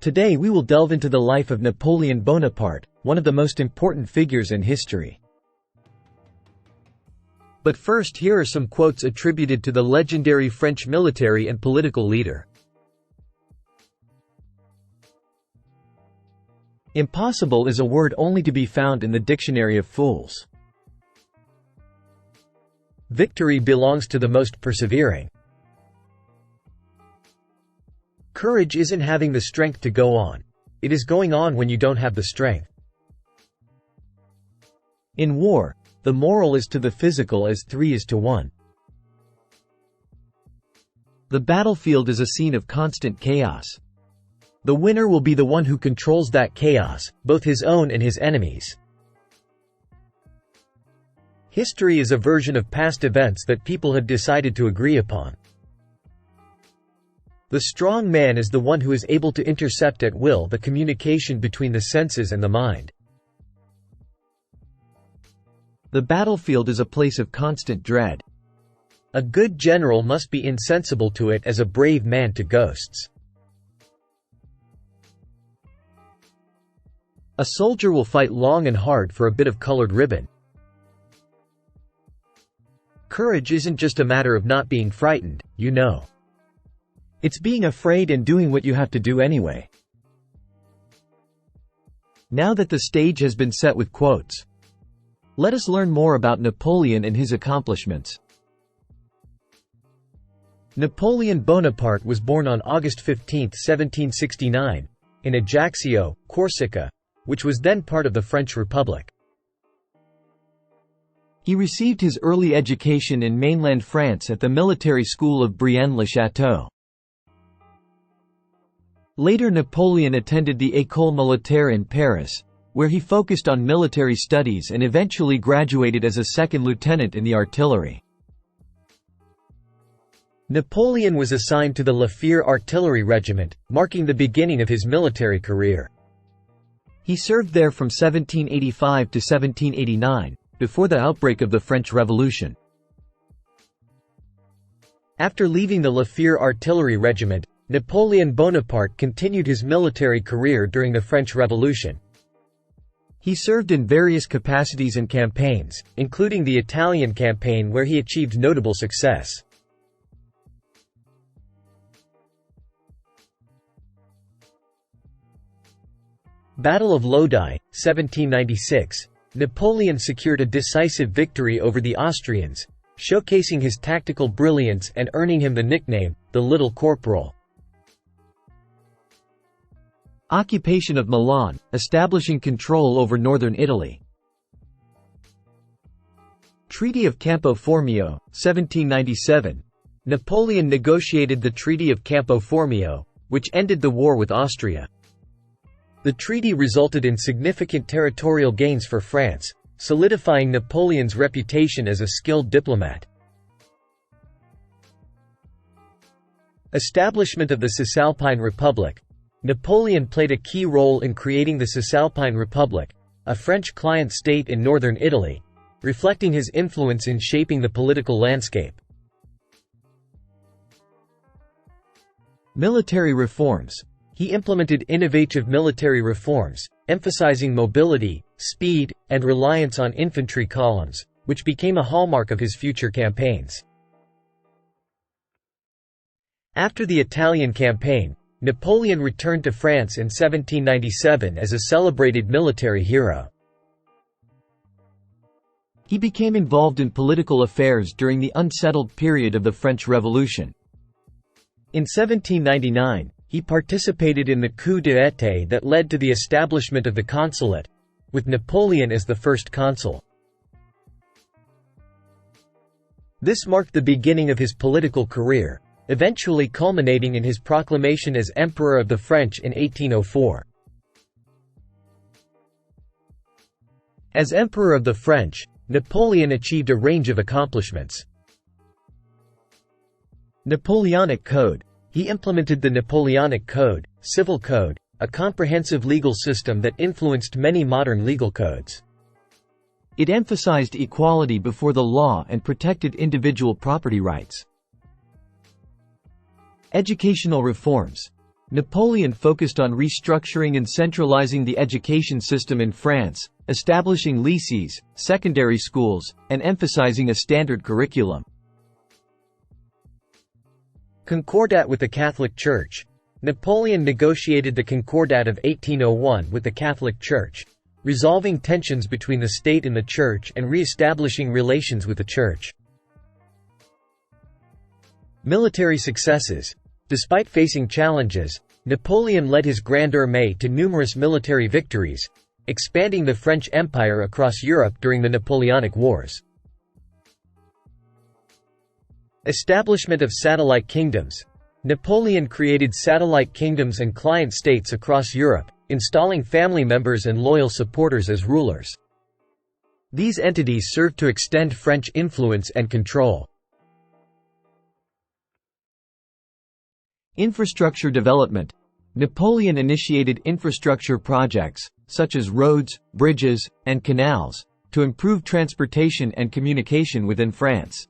Today we will delve into the life of Napoleon Bonaparte, one of the most important figures in history. But first, here are some quotes attributed to the legendary French military and political leader. Impossible is a word only to be found in the dictionary of fools. Victory belongs to the most persevering. Courage isn't having the strength to go on. It is going on when you don't have the strength. In war, the moral is to the physical as 3 is to 1. The battlefield is a scene of constant chaos. The winner will be the one who controls that chaos, both his own and his enemies. History is a version of past events that people have decided to agree upon. The strong man is the one who is able to intercept at will the communication between the senses and the mind. The battlefield is a place of constant dread. A good general must be insensible to it as a brave man to ghosts. A soldier will fight long and hard for a bit of colored ribbon. Courage isn't just a matter of not being frightened, you know. It's being afraid and doing what you have to do anyway. Now that the stage has been set with quotes, let us learn more about Napoleon and his accomplishments. Napoleon Bonaparte was born on August 15, 1769, in Ajaccio, Corsica, which was then part of the French Republic. He received his early education in mainland France at the military school of Brienne-le-Château. Later, Napoleon attended the École Militaire in Paris, where he focused on military studies and eventually graduated as a second lieutenant in the artillery. Napoleon was assigned to the La Fère artillery regiment, marking the beginning of his military career. He served there from 1785 to 1789, before the outbreak of the French Revolution. After leaving the La Fère artillery regiment, Napoleon Bonaparte continued his military career during the French Revolution. He served in various capacities and campaigns, including the Italian campaign where he achieved notable success. Battle of Lodi, 1796. Napoleon secured a decisive victory over the Austrians, showcasing his tactical brilliance and earning him the nickname, the Little Corporal. Occupation of Milan, establishing control over northern Italy. Treaty of Campo Formio, 1797. Napoleon negotiated the Treaty of Campo Formio, which ended the war with Austria. The treaty resulted in significant territorial gains for France, solidifying Napoleon's reputation as a skilled diplomat. Establishment of the Cisalpine Republic. Napoleon played a key role in creating the Cisalpine Republic, a French client state in northern Italy, reflecting his influence in shaping the political landscape. Military reforms. He implemented innovative military reforms, emphasizing mobility, speed, and reliance on infantry columns, which became a hallmark of his future campaigns. After the Italian campaign, Napoleon returned to France in 1797 as a celebrated military hero. He became involved in political affairs during the unsettled period of the French Revolution. In 1799, he participated in the coup d'état that led to the establishment of the consulate, with Napoleon as the first consul. This marked the beginning of his political career, eventually culminating in his proclamation as Emperor of the French in 1804. As Emperor of the French, Napoleon achieved a range of accomplishments. Napoleonic Code. He implemented the Napoleonic Code, Civil Code, a comprehensive legal system that influenced many modern legal codes. It emphasized equality before the law and protected individual property rights. Educational reforms. Napoleon focused on restructuring and centralizing the education system in France, establishing lycées, secondary schools, and emphasizing a standard curriculum. Concordat with the Catholic Church. Napoleon negotiated the Concordat of 1801 with the Catholic Church, resolving tensions between the state and the Church and re-establishing relations with the Church. Military successes. Despite facing challenges, Napoleon led his Grande Armée to numerous military victories, expanding the French Empire across Europe during the Napoleonic Wars. Establishment of satellite kingdoms. Napoleon created satellite kingdoms and client states across Europe, installing family members and loyal supporters as rulers. These entities served to extend French influence and control. Infrastructure development. Napoleon initiated infrastructure projects, such as roads, bridges, and canals, to improve transportation and communication within France.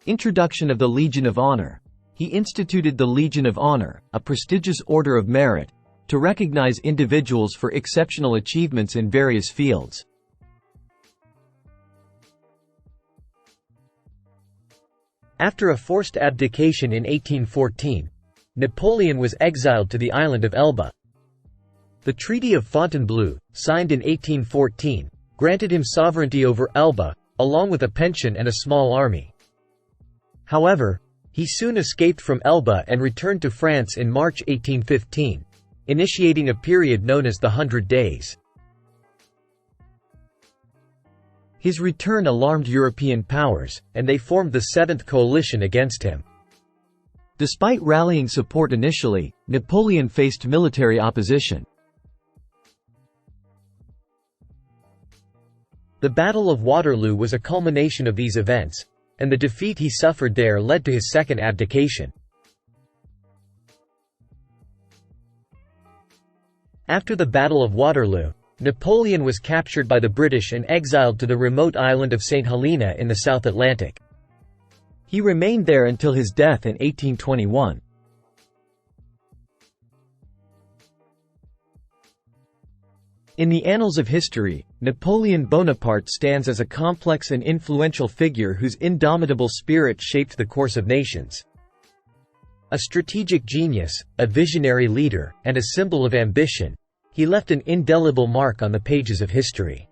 Introduction of the Legion of Honor. He instituted the Legion of Honor, a prestigious order of merit, to recognize individuals for exceptional achievements in various fields. After a forced abdication in 1814, Napoleon was exiled to the island of Elba. The Treaty of Fontainebleau, signed in 1814, granted him sovereignty over Elba, along with a pension and a small army. However, he soon escaped from Elba and returned to France in March 1815, initiating a period known as the 100 Days. His return alarmed European powers, and they formed the Seventh Coalition against him. Despite rallying support initially, Napoleon faced military opposition. The Battle of Waterloo was a culmination of these events, and the defeat he suffered there led to his second abdication. After the Battle of Waterloo, Napoleon was captured by the British and exiled to the remote island of St. Helena in the South Atlantic. He remained there until his death in 1821. In the annals of history, Napoleon Bonaparte stands as a complex and influential figure whose indomitable spirit shaped the course of nations. A strategic genius, a visionary leader, and a symbol of ambition, he left an indelible mark on the pages of history.